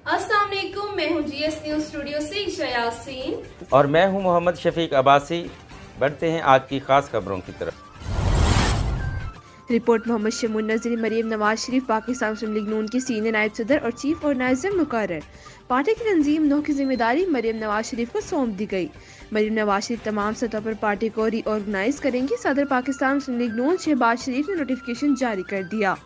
अस्सलाम वालेकुम, मैं हूँ GS न्यूज़ स्टूडियो से ईशा यासीन और मैं हूँ मोहम्मद शफीक अब्बासी। बढ़ते हैं आज की खास खबरों की तरफ। रिपोर्ट मोहम्मद शमून नज़री मरीम नवाज शरीफ पाकिस्तान मुस्लिम लीग नून की सीनियर नायब सदर और चीफ ऑर्गेनाइजर मुकर्रर। पार्टी की तंजीम 9 की जिम्मेदारी मरीम नवाज शरीफ को सौंप दी गई। मरीम नवाज शरीफ तमाम सतह पर पार्टी को रीऑर्गेनाइज करेंगी। सदर पाकिस्तान मुस्लिम लीग नून शहबाज शरीफ ने नोटिफिकेशन जारी कर दिया।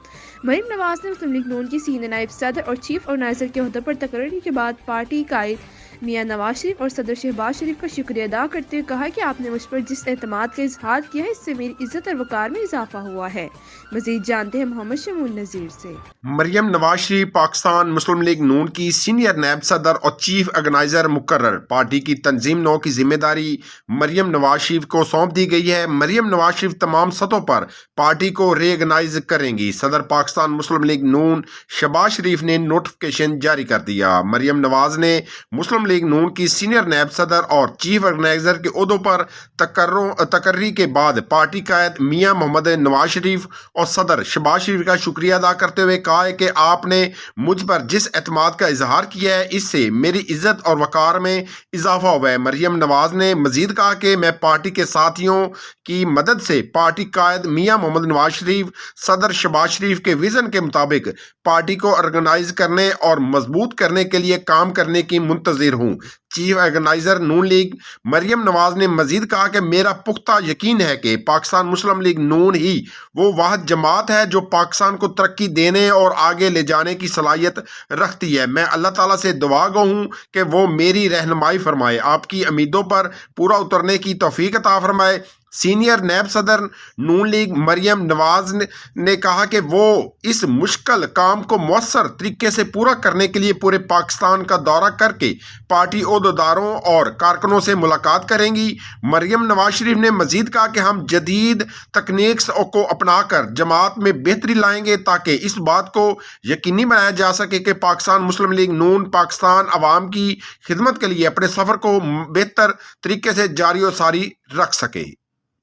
मरीम नवाज ने मुस्लिम लीग नून की सीनियर नायब सदर और चीफ ऑर्गेनाइजर के ओहदे पर तकर्री के बाद पार्टी कायद मियां नवाज शरीफ और सदर शहबाज शरीफ का शुक्रिया अदा करते हुए कहा कि आपने मुझ पर जिस एतमाद का इजहार किया है, इससे मेरी इज्जत और वकार में इजाफा हुआ है। मजीद जानते हैं मोहम्मद शमून नज़ीर से। मरियम नवाज शरीफ पाकिस्तान मुस्लिम लीग नून की सीनियर नायब सदर और चीफ ऑर्गेनाइजर मुकर्रर। पार्टी की तंजीम 9 की जिम्मेदारी मरियम नवाज शरीफ को सौंप दी गई है। मरियम नवाज शरीफ तमाम सतहों पर पार्टी को रीऑर्गेनाइज करेंगी। सदर पाकिस्तान मुस्लिम लीग नून शहबाज शरीफ ने नोटिफिकेशन जारी कर दिया। मरियम नवाज ने मुस्लिम लीग नून की सीनियर नायब सदर और चीफ ऑर्गेनाइजर के ओहदों पर तकर्री के बाद पार्टी कायद मियां मोहम्मद नवाज शरीफ और सदर शहबाज शरीफ का शुक्रिया अदा करते हुए कहा है कि आपने मुझ पर जिस एतमाद का इजहार किया है, इससे मेरी इज्जत और वकार में इजाफा हुआ है। मरियम नवाज ने मजीद कहा कि मैं पार्टी के साथियों की मदद से पार्टी कायद मियां मोहम्मद नवाज शरीफ सदर शहबाज शरीफ के विजन के मुताबिक पार्टी को ऑर्गेनाइज करने और मजबूत करने के लिए काम करने की मुंतजिर हूँ। चीफ ऑर्गेनाइजर नून लीग मरियम नवाज ने मजीद कहा कि मेरा पुख्ता यकीन है कि पाकिस्तान मुस्लिम लीग नून ही वो वाहिद जमात है जो पाकिस्तान को तरक्की देने और आगे ले जाने की सलाहियत रखती है। मैं अल्लाह ताला से दुआ गो हूँ कि वो मेरी रहनुमाई फरमाए, आपकी उम्मीदों पर पूरा उतरने की तौफीक अता फरमाए। सीनियर नायब सदर नून लीग मरियम नवाज ने कहा कि वो इस मुश्किल काम को मौसर तरीके से पूरा करने के लिए पूरे पाकिस्तान का दौरा करके पार्टी ओहदेदारों और कारकुनों से मुलाकात करेंगी। मरियम नवाज शरीफ ने मजीद कहा कि हम जदीद तकनीक्स को अपनाकर जमात में बेहतरी लाएंगे ताकि इस बात को यकीनी बनाया जा सके कि पाकिस्तान मुस्लिम लीग नून पाकिस्तान अवाम की खिदमत के लिए अपने सफ़र को बेहतर तरीके से जारी और सारी रख सके।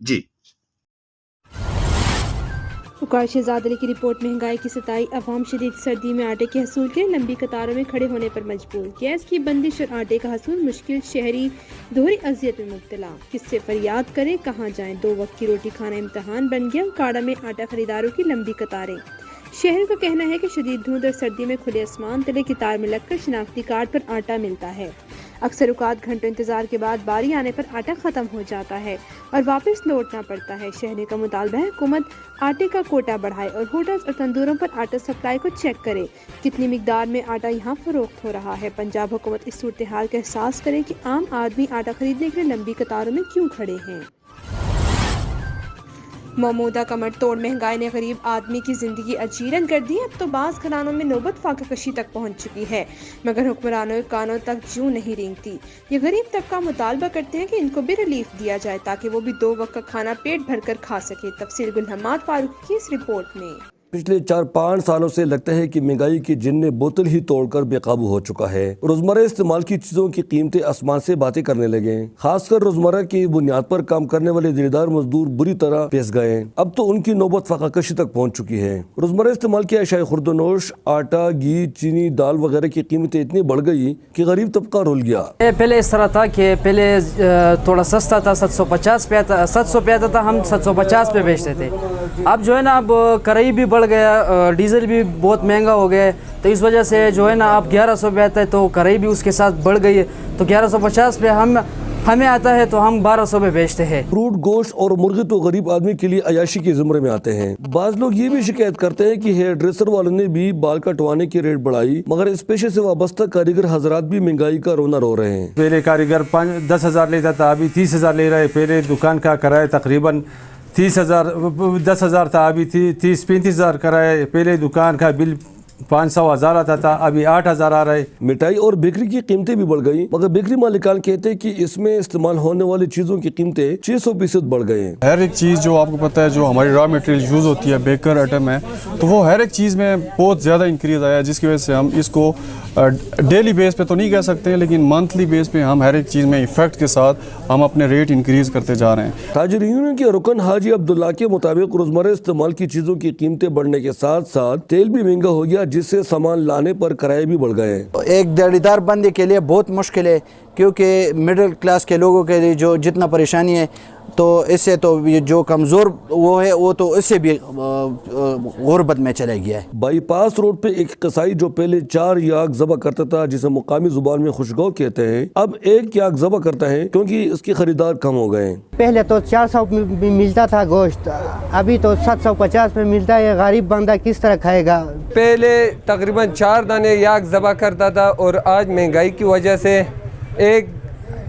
जी वकार शहजाद अली की रिपोर्ट। महंगाई की सताई, अवाम शदीद सर्दी में आटे के हसूल के लंबी कतारों में खड़े होने पर मजबूर। गैस की बंदिश और आटे का हसूल मुश्किल, शहरी दोहरी अजियत में मुब्तला। किससे फरियाद करें, कहाँ जाएं? 2 वक्त की रोटी खाना इम्तहान बन गया। काड़ा में आटा खरीदारों की लंबी कतारें। शहर का कहना है कि शदीद धुंध और सर्दी में खुले आसमान तले कतार में लगकर शिनाख्ती कार्ड पर आटा मिलता है। अक्सर औकात घंटों इंतजार के बाद बारी आने पर आटा खत्म हो जाता है और वापस लौटना पड़ता है। शहरी का मुतालबा है हुकूमत आटे का कोटा बढ़ाए और होटल्स और तंदूरों पर आटा सप्लाई को चेक करे, कितनी मिकदार में आटा यहाँ फरोख्त हो रहा है। पंजाब हुकूमत इस सूरत हाल का एहसास करे कि आम आदमी आटा खरीदने के लिए लंबी कतारों में क्यों खड़े हैं। मौमूदा कमर तोड़ महंगाई ने गरीब आदमी की जिंदगी अजीरन कर दी। अब तो बाज़ घरानों में नौबत फाका कशी तक पहुंच चुकी है, मगर हुक्मरानों के कानों तक जूं नहीं रेंगती। ये गरीब तबका मुतालबा करते हैं कि इनको भी रिलीफ दिया जाए ताकि वो भी 2 वक्त का खाना पेट भर कर खा सके। तफसील गुल हम्माद फारूकी की इस रिपोर्ट में। पिछले 4-5 सालों से लगता है कि महंगाई की जिन ने बोतल ही तोड़कर बेकाबू हो चुका है। रोजमर्रा इस्तेमाल की चीजों की कीमतें आसमान से बातें करने लगे। खासकर रोजमर्रा की बुनियाद पर काम करने वाले दिलदार मजदूर बुरी तरह पेश गए। अब तो उनकी नौबत फाकाकशी तक पहुंच चुकी है। रोजमर्रा इस्तेमाल की अशाए खुर्दनोश, आटा, घी, चीनी, दाल वगैरह की कीमतें इतनी बढ़ गई कि गरीब तबका रुल गया। पहले इस तरह था कि पहले थोड़ा सस्ता था, 750 पे आता, 700 पे आता था, हम 750 पे बेचते थे। अब जो है ना, अब कढ़ाई भी बढ़ गया, डीजल भी बहुत महंगा हो गया है, तो इस वजह से जो है ना अब 1100 पे आता है, तो कढ़ाई भी उसके साथ बढ़ गई है, तो 1150 पे हमें आता है, तो हम 1200 पे बेचते हैं। फ्रूट, गोश्त और मुर्गे तो गरीब आदमी के लिए अयाशी के ज़ुमरे में आते हैं। बाज़ लोग ये भी शिकायत करते हैं कि हेयर ड्रेसर वालों ने भी बाल कटवाने की रेट बढ़ाई, मगर इस पेशे से वाबस्ता कारीगर हजरात भी महंगाई का रोना रो रहे हैं। पहले कारीगर 10,000 लेता था, अभी 30,000 ले रहा है। पहले दुकान का किराया तकरीबन 10,000 था, अभी 30-35,000 किराया। पहले दुकान का बिल 500-1000 आता था, अभी 8000 आ रहा है। मिठाई और बेकरी की कीमतें भी बढ़ गई, मगर बेकरी मालिकान कहते हैं कि इसमें इस्तेमाल होने वाली चीजों की कीमतें 600% बढ़ गए हैं। हर एक चीज़ जो आपको पता है, जो हमारी रॉ मटेरियल यूज़ होती है, बेकर आइटम है, तो वो हर एक चीज़ में बहुत ज़्यादा इंक्रीज़ आया है, जिसकी वजह से हम इसको डेली बेस पे तो नहीं कह सकते, लेकिन मंथली बेस पे हम हर एक चीज़ में इफेक्ट के साथ हम अपने रेट इंक्रीज़ करते जा रहे हैं। ताजिर यूनियन के रुकन हाजी अब्दुल्ला के मुताबिक रोजमर्रा इस्तेमाल की चीजों की कीमतें बढ़ने के साथ साथ तेल भी महंगा हो गया, जिससे सामान लाने पर किराए भी बढ़ गए। एक दिहाड़ीदार बंदे के लिए बहुत मुश्किल है, क्योंकि मिडिल क्लास के लोगों के लिए जो जितना परेशानी है, तो इससे तो ये जो कमज़ोर वो है वो तो इससे भी गुर्बत में चला गया है। बाईपास रोड पे एक कसाई जो पहले 4 याक ज़बह करता था, जिसे मुकामी जुबान में खुशगौ कहते हैं, अब 1 याक ज़बह करता है क्योंकि इसके खरीदार कम हो गए। पहले तो 400 में मिलता था गोश्त, अभी तो 750 में मिलता है। गरीब बंदा किस तरह खाएगा? पहले तकरीबन 4 दाने याक ज़बह करता था और आज महंगाई की वजह से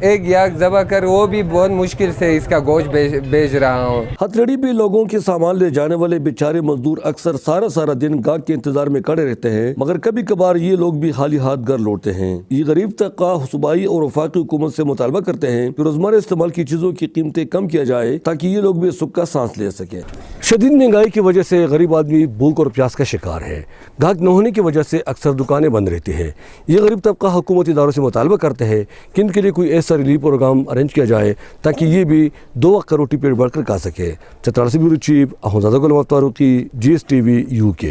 एक याक ज़बह कर वो भी बहुत मुश्किल से इसका गोश्त बेच रहा हूँ। हथकड़ी पे लोगों के सामान ले जाने वाले बेचारे मजदूर अक्सर सारा दिन गाहक के इंतजार में खड़े रहते हैं, मगर कभी कभार ये लोग भी खाली हाथ घर लौटते हैं। ये गरीब तबका सूबाई और वफाकी हुकूमत से मुतालबा करते हैं कि रोजमर्रा इस्तेमाल की चीजों की कीमतें कम किया जाए ताकि ये लोग भी सुख का सांस ले सके। शदीद महंगाई की वजह से गरीब आदमी भूख और प्यास का शिकार है। गाहक न होने की वजह से अक्सर दुकानें बंद रहती है। ये गरीब तबका हुकूमती इदारों से मुतालबा करते हैं कि इनके लिए कोई ऐसा रिलीफ प्रोग्राम अरेंज किया जाए ताकि ये भी 2 वक्त का रोटी पेट भरकर खा सके। चतरा से ब्यूरो चीफ अहमद गुलाम फारूकी, GSTV UK।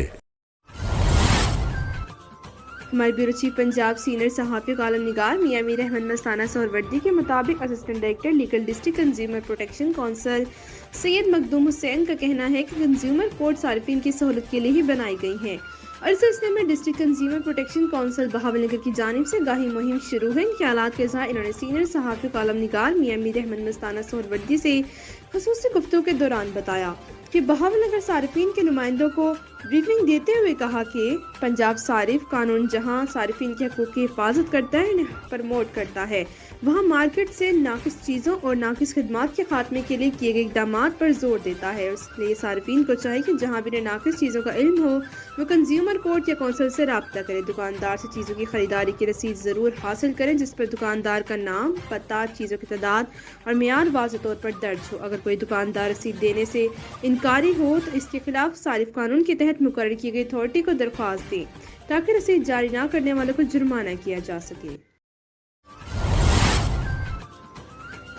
हमारे ब्यूरो चीफ पंजाब सीनियर सहाफ़ी कालम निगार मियां मीर अहमद मस्ताना सोहरवर्दी के मुताबिक assistant director legal district consumer protection council Syed Makhdoom Hussain का कहना है कि कंज्यूमर कोर्ट सार्फिन की सहूलत के लिए ही बनाई गई है और इस सिलसिले में district consumer protection council Bahawalnagar की जानिब से गाही मुहिम शुरू है। इन ख्यालात के साथ इन्होंने सीनियर सहाफ़ी कालम निगार मियां मीर अहमद मस्ताना सोहरवर्दी से ख़ुसूसी गुफ्तगू के दौरान बताया कि बहावलनगर सारिफीन के नुमाइंदों को ब्रीफिंग देते हुए कहा कि पंजाब सारिफ कानून जहां सारिफीन के हकूक़ की हिफाजत करता है, प्रमोट करता है, वहाँ मार्केट से नाकिस चीज़ों और नाकिस खदमात के खात्मे के लिए किए गए इक़दामात पर जोर देता है। इसलिए सारिफीन को चाहिए कि जहाँ भी नाकिस चीज़ों का इल्म हो वो कंज्यूमर कोर्ट या कौंसिल से रब्ता करें। दुकानदार से चीज़ों की खरीदारी की रसीद ज़रूर हासिल करें जिस पर दुकानदार का नाम, पता, चीज़ों की तादाद और मियार वाज़ेह तौर पर दर्ज हो। अगर कोई दुकानदार रसीद देने से इनकारी हो तो इसके खिलाफ सारिफ कानून के तहत मुकर्रर की गई अथॉरिटी को दरख्वास्त दें ताकि रसीद जारी न करने वालों को जुर्माना किया जा सके।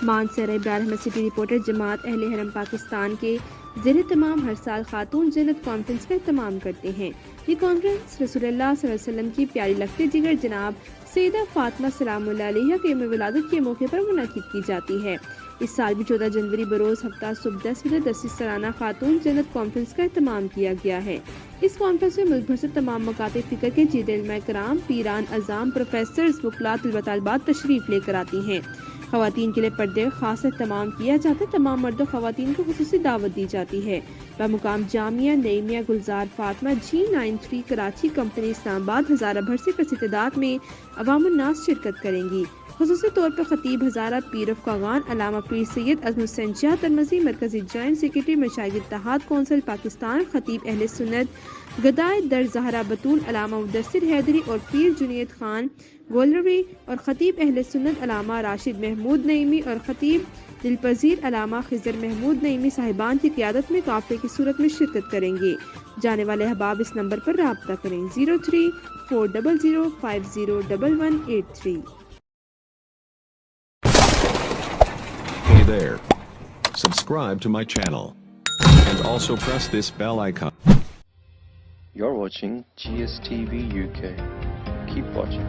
मानसरा इब्रार अहमद सिटी रिपोर्टर जमात अहले हरम पाकिस्तान के ज़ेर तमाम हर साल खातून जन्नत कॉन्फ्रेंस का इत्तमाम करते हैं। ये कॉन्फ्रेंस रसूलुल्लाह सल्लल्लाहु अलैहि वसल्लम की प्यारी लगते जिगर जनाब सैयदा फातिमा सलामुल्लाह अलैहा के यौम विलादत के मौके पर मुनाकिद की जाती है। इस साल भी 14 जनवरी बरोज़ हफ्ता सुबह 10 बजे 10 सालाना खातून जन्नत कॉन्फ्रेंस का इत्तमाम किया गया है। इस कॉन्फ्रेंस में मुल्क भर से तमाम मकाते फ़िक्र के चीज़ इल्म कराम, पीरान अज़ाम, प्रोफेसर्स, वकला, तलबा तलबात तशरीफ़ लेकर आती हैं। ख़वातीन के लिए पर्दे खास इत्तमाम किया जाता है। तमाम मर्द ख़वातीन को ख़ुसूसी दावत दी जाती है। बमुकाम जामिया नईमिया गुलजार फातिमा G93 कराची कंपनी इस्लामाबाद हज़ारा भर से कसी तादाद में अवामुन्नास शिरकत करेंगी। ख़ुसूसी तौर पर ख़तीब हज़ारा पीर ऑफ कागान अलामा पीर सैयद अज़म हुसैन शाह तरमज़ी, मरकज़ी joint secretary Mashaikh Ittehad council Pakistan, ख़तीब अहले सुन्नत गदाए दर ज़हरा बतूल अलामा मुदस्सिर हैदरी और पीर जुनैद खान गोलरवी और ख़तीब अहले सुन्नत अलामा राशिद महमूद नईमी और ख़तीब दिलपजीर अलामा खिज़र महमूद नईमी साहिबान की क़यादत में काफ़िले की सूरत में शिरकत करेंगे। जाने वाले अहबाब इस नंबर पर राब्ता करें 03-400-501183। Hey there. Subscribe to my channel. And also press this bell icon. You're watching GSTV UK. Keep watching.